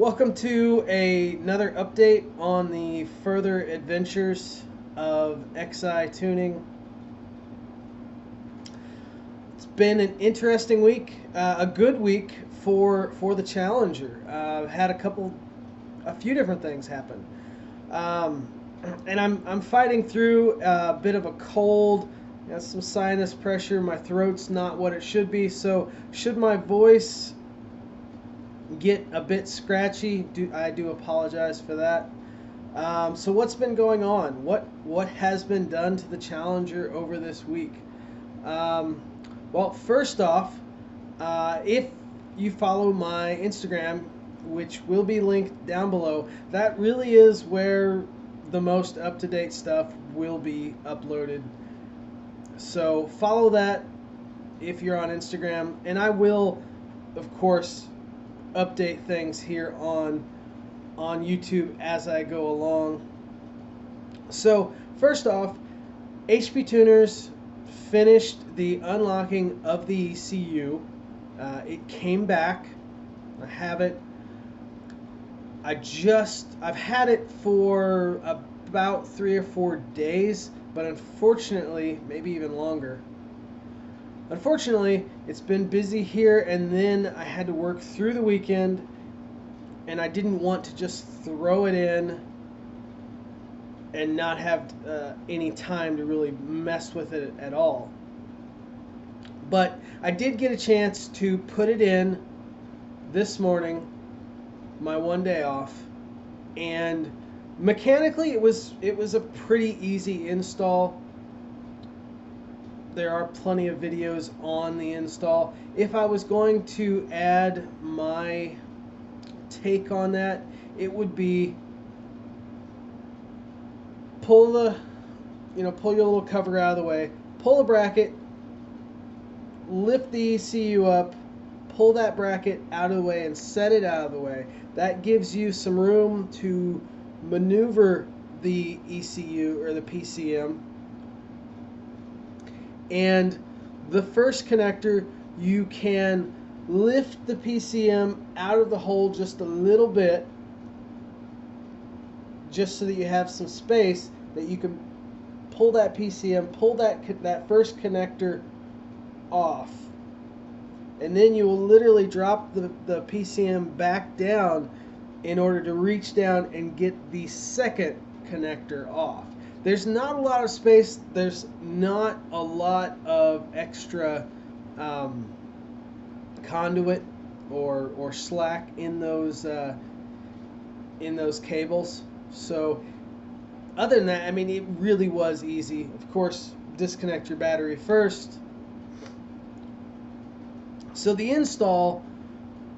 Welcome to another update on the further adventures of XI tuning. It's been an interesting week, a good week for the Challenger. Had a few different things happen, um, and I'm fighting through a bit of a cold. Got some sinus pressure. My throat's not what it should be. So should my voice get a bit scratchy, I do apologize for that. So what's been going on? What has been done to the Challenger over this week? Um, well, first off, if you follow my Instagram, which will be linked down below, that really is where the most up-to-date stuff will be uploaded. So follow that if you're on Instagram, and I will, of course, update things here on YouTube as I go along. So first off, HP Tuners finished the unlocking of the ECU. It came back. I have it. I've had it for about 3 or 4 days, but unfortunately, maybe even longer. Unfortunately, it's been busy here, and then I had to work through the weekend, and I didn't want to just throw it in and not have any time to really mess with it at all. But I did get a chance to put it in this morning, my one day off, and mechanically it was a pretty easy install. There are plenty of videos on the install. If I was going to add my take on that, it would be pull your little cover out of the way, pull the bracket, lift the ECU up, pull that bracket out of the way and set it out of the way. That gives you some room to maneuver the ECU or the PCM. And the first connector, you can lift the PCM out of the hole just a little bit, just so that you have some space that you can pull that PCM, pull that first connector off. And then you will literally drop the PCM back down in order to reach down and get the second connector off. There's not a lot of space. There's not a lot of extra conduit or slack in those cables. So other than that, I mean, it really was easy. Of course, disconnect your battery first. So the install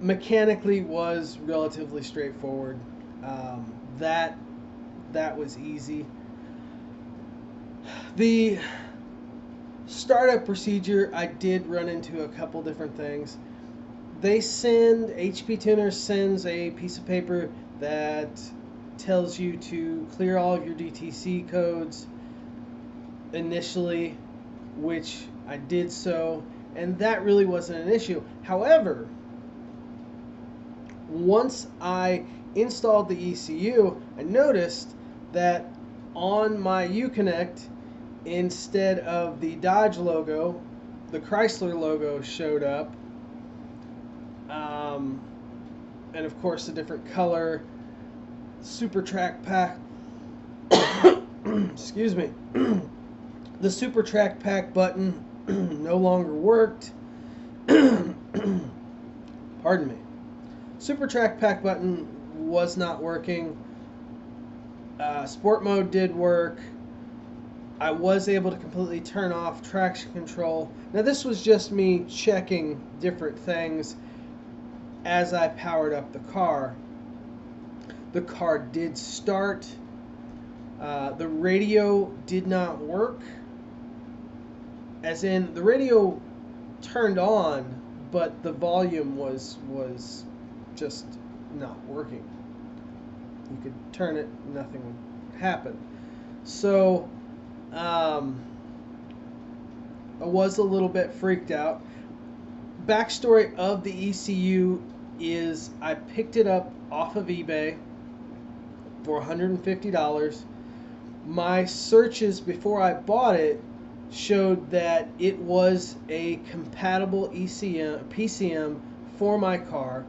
mechanically was relatively straightforward. That was easy. The startup procedure, I did run into a couple different things. HP Tuner sends a piece of paper that tells you to clear all of your DTC codes initially, which I did so, and that really wasn't an issue. However, once I installed the ECU, I noticed that on my Uconnect, instead of the Dodge logo, the Chrysler logo showed up. And of course a different color. Super Track Pack excuse me. The Super Track Pack button no longer worked. Pardon me. Super Track Pack button was not working. Sport mode did work. I was able to completely turn off traction control. Now this was just me checking different things as I powered up the car. The car did start. The radio did not work. As in, the radio turned on, but the volume was just not working. You could turn it, nothing would happen. So I was a little bit freaked out. Backstory of the ECU is I picked it up off of eBay for $150. My searches before I bought it showed that it was a compatible PCM for my car.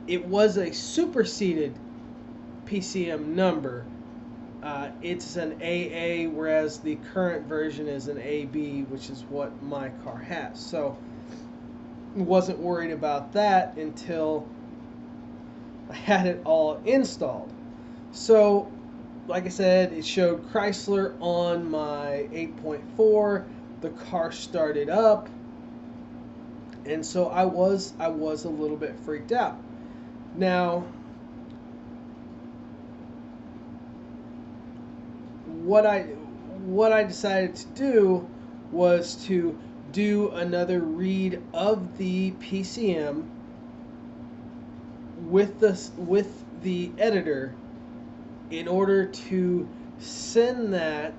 It was a superseded PCM number. It's an AA, whereas the current version is an AB, which is what my car has. So wasn't worried about that until I had it all installed. So, like I said, it showed Chrysler on my 8.4. The car started up, and so I was a little bit freaked out. Now, what I decided to do was to do another read of the PCM with the editor in order to send that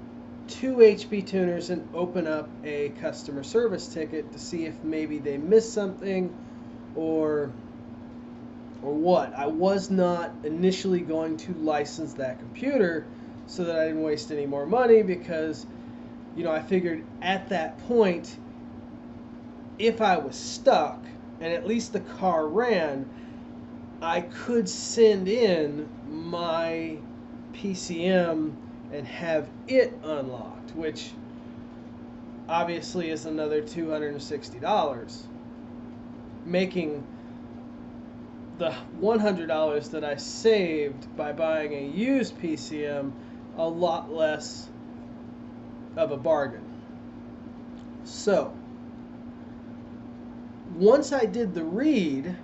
to HP Tuners and open up a customer service ticket to see if maybe they missed something or what. I was not initially going to license that computer so that I didn't waste any more money, because I figured at that point, if I was stuck and at least the car ran, I could send in my PCM and have it unlocked, which obviously is another $260, making the $100 that I saved by buying a used PCM a lot less of a bargain. So, once I did the read,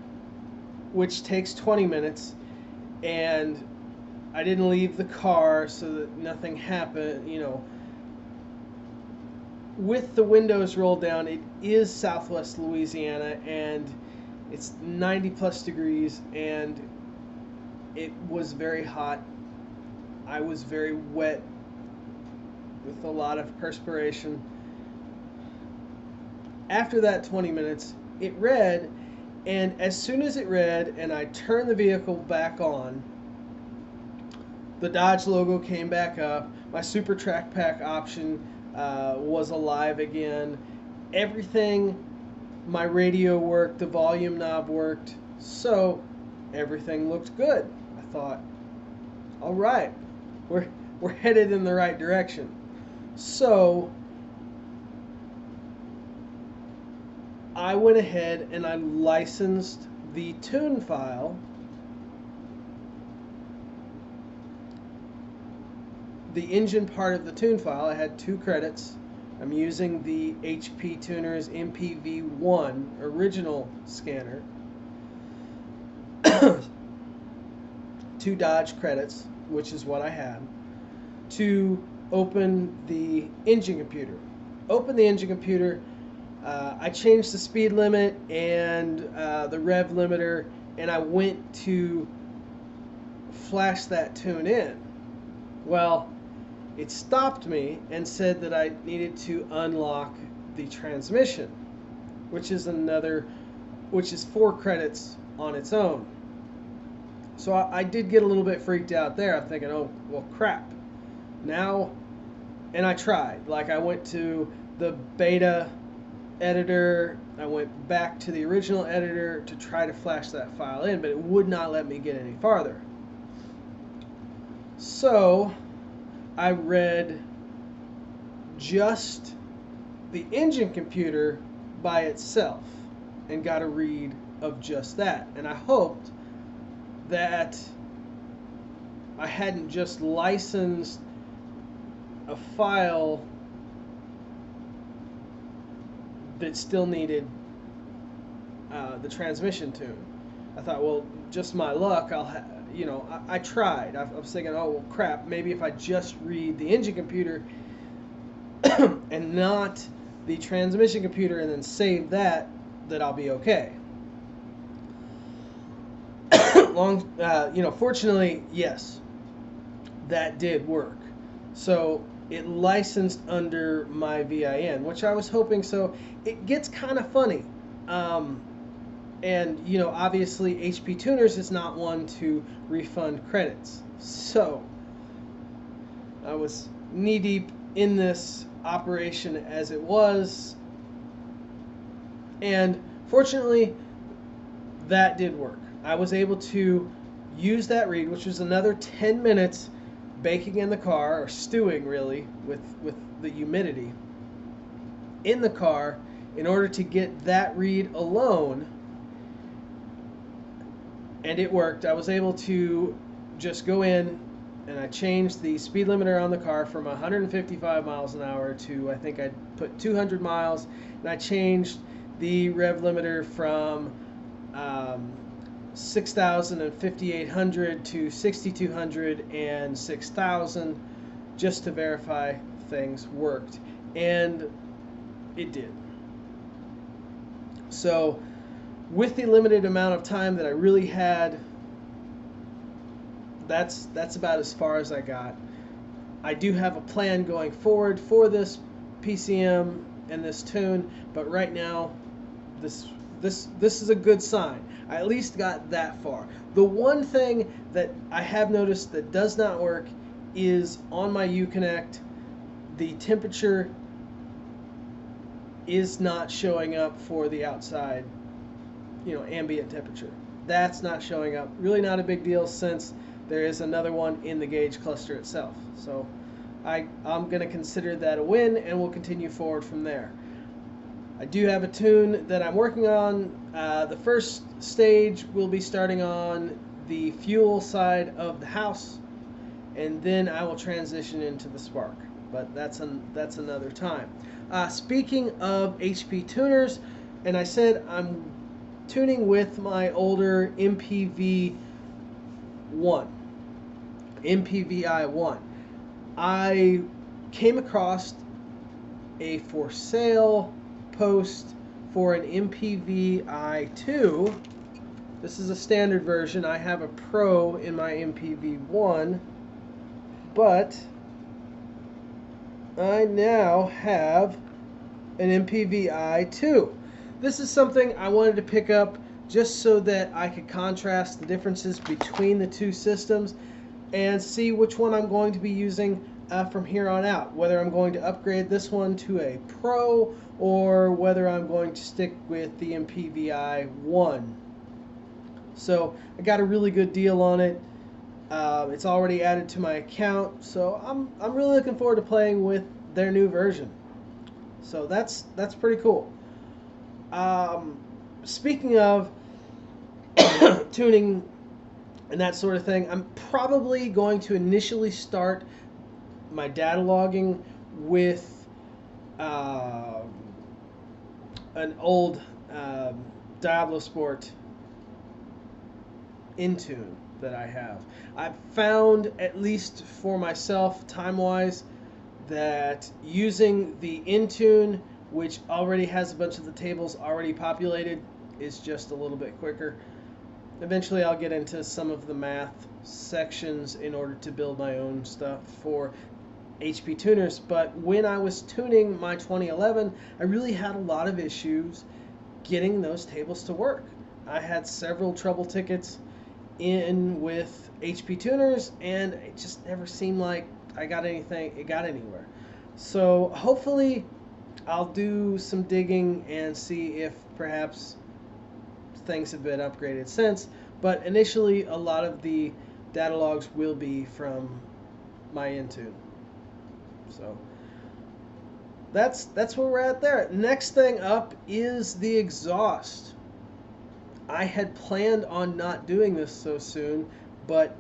which takes 20 minutes, and I didn't leave the car so that nothing happened, with the windows rolled down. It is Southwest Louisiana, and it's 90 plus degrees, and it was very hot. I was very wet with a lot of perspiration. After that 20 minutes, it read, and as soon as it read and I turned the vehicle back on, the Dodge logo came back up. My Super Track Pack option was alive again. Everything, my radio worked, the volume knob worked, so everything looked good. I thought, all right, we're headed in the right direction. So I went ahead and I licensed the tune file. The engine part of the tune file, I had 2 credits. I'm using the HP Tuners MPV1 original scanner. 2 Dodge credits, which is what I had, to open the engine computer. Open the engine computer. I changed the speed limit and the rev limiter, and I went to flash that tune in. Well, it stopped me and said that I needed to unlock the transmission, which is 4 credits on its own. So I did get a little bit freaked out there. I'm thinking, oh, well, crap. Now, and I tried. Like, I went to the beta editor, I went back to the original editor to try to flash that file in, but it would not let me get any farther. So I read just the engine computer by itself and got a read of just that. And I hoped that I hadn't just licensed a file that still needed the transmission tune. I thought, well, just my luck, I tried. I was thinking, oh, well, crap, maybe if I just read the engine computer and not the transmission computer and then save that I'll be okay. Fortunately, yes, that did work. So it licensed under my VIN, which I was hoping. So it gets kind of funny. And you know, obviously HP Tuners is not one to refund credits. So I was knee deep in this operation as it was, and fortunately that did work. I was able to use that read, which was another 10 minutes baking in the car, or stewing really, with the humidity in the car, in order to get that read alone. And it worked. I was able to just go in and I changed the speed limiter on the car from 155 miles an hour to, I think I put 200 miles, and I changed the rev limiter from 6,000 and 5,800 to 6,200 and 6,000, just to verify things worked. And it did. So with the limited amount of time that I really had, that's about as far as I got. I do have a plan going forward for this PCM and this tune, but right now this is a good sign. I at least got that far. The one thing that I have noticed that does not work is on my Uconnect, the temperature is not showing up for the outside, you know, ambient temperature. That's not showing up. Really not a big deal, since there is another one in the gauge cluster itself. So I'm going to consider that a win, and we'll continue forward from there. I do have a tune that I'm working on. The first stage will be starting on the fuel side of the house, and then I will transition into the spark. But that's another time. Speaking of HP tuners, and I said I'm tuning with my older MPVI 1. I came across a for sale post for an MPVI 2. This is a standard version. I have a Pro in my MPV 1, but I now have an MPVI 2. This is something I wanted to pick up just so that I could contrast the differences between the two systems and see which one I'm going to be using from here on out. Whether I'm going to upgrade this one to a Pro, or whether I'm going to stick with the MPVI 1. So I got a really good deal on it. It's already added to my account, so I'm really looking forward to playing with their new version. So that's pretty cool. Speaking of tuning and that sort of thing, I'm probably going to initially start my data logging with an old Diablo Sport InTune that I have. I've found, at least for myself, time-wise, that using the InTune, which already has a bunch of the tables already populated, is just a little bit quicker. Eventually I'll get into some of the math sections in order to build my own stuff for HP tuners, but when I was tuning my 2011, I really had a lot of issues getting those tables to work. I had several trouble tickets in with HP tuners, and it just never seemed like it got anywhere. So hopefully I'll do some digging and see if perhaps things have been upgraded since, but initially a lot of the data logs will be from my InTune. So that's where we're at there. Next thing up is the exhaust. I had planned on not doing this so soon, but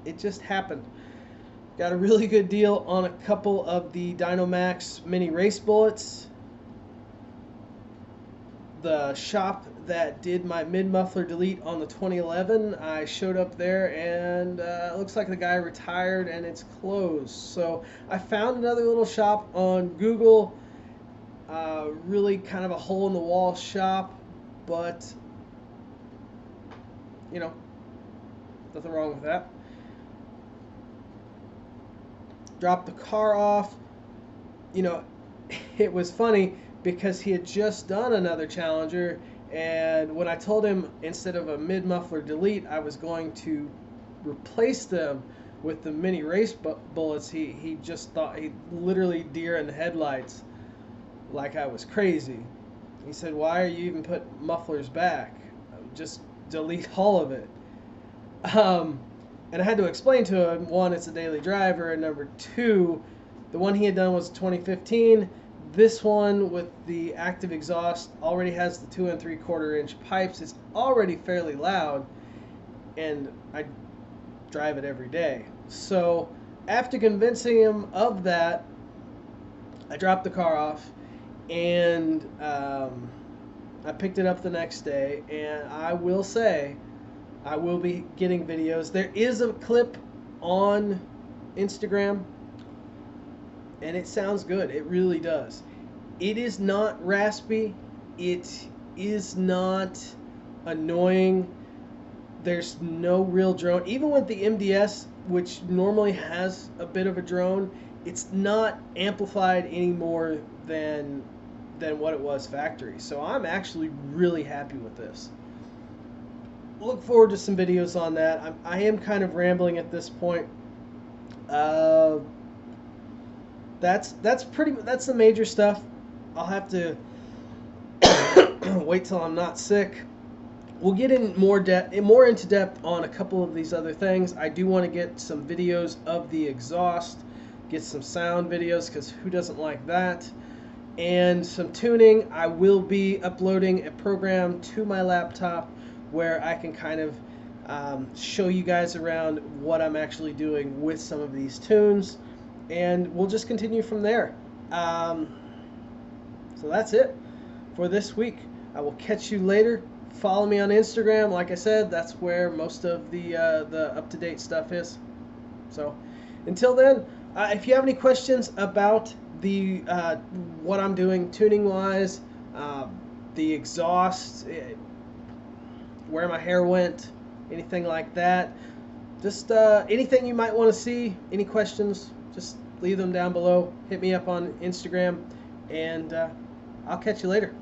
it just happened. Got a really good deal on a couple of the Dynamax mini race bullets. The shop that did my mid-muffler delete on the 2011, I showed up there, and it looks like the guy retired and it's closed. So I found another little shop on Google, really kind of a hole-in-the-wall shop, but, you know, nothing wrong with that. Dropped the car off. You know, it was funny because he had just done another Challenger, And when I told him instead of a mid-muffler delete, I was going to replace them with the mini race bullets, he just thought, he literally deer in the headlights, like I was crazy. He said, "Why are you even put mufflers back? Just delete all of it." Um, and I had to explain to him, one, it's a daily driver, and number two, the one he had done was 2015. This one with the active exhaust already has the 2 3/4 inch pipes. It's already fairly loud, and I drive it every day. So after convincing him of that, I dropped the car off, and I picked it up the next day. And I will say, I will be getting videos. There is a clip on Instagram, and it sounds good. It really does. It is not raspy. It is not annoying. There's no real drone. Even with the MDS, which normally has a bit of a drone, it's not amplified any more than what it was factory. So I'm actually really happy with this. Look forward to some videos on that. I am kind of rambling at this point. That's the major stuff. I'll have to wait till I'm not sick. We'll get in more into depth on a couple of these other things. I do want to get some videos of the exhaust, get some sound videos, because who doesn't like that? And some tuning. I will be uploading a program to my laptop where I can kind of show you guys around what I'm actually doing with some of these tunes, and we'll just continue from there. So that's it for this week. I will catch you later. Follow me on Instagram. Like I said, that's where most of the up-to-date stuff is. So until then, if you have any questions about the what I'm doing tuning-wise, the exhaust, where my hair went, anything like that, just anything you might want to see, any questions, just leave them down below. Hit me up on Instagram, and I'll catch you later.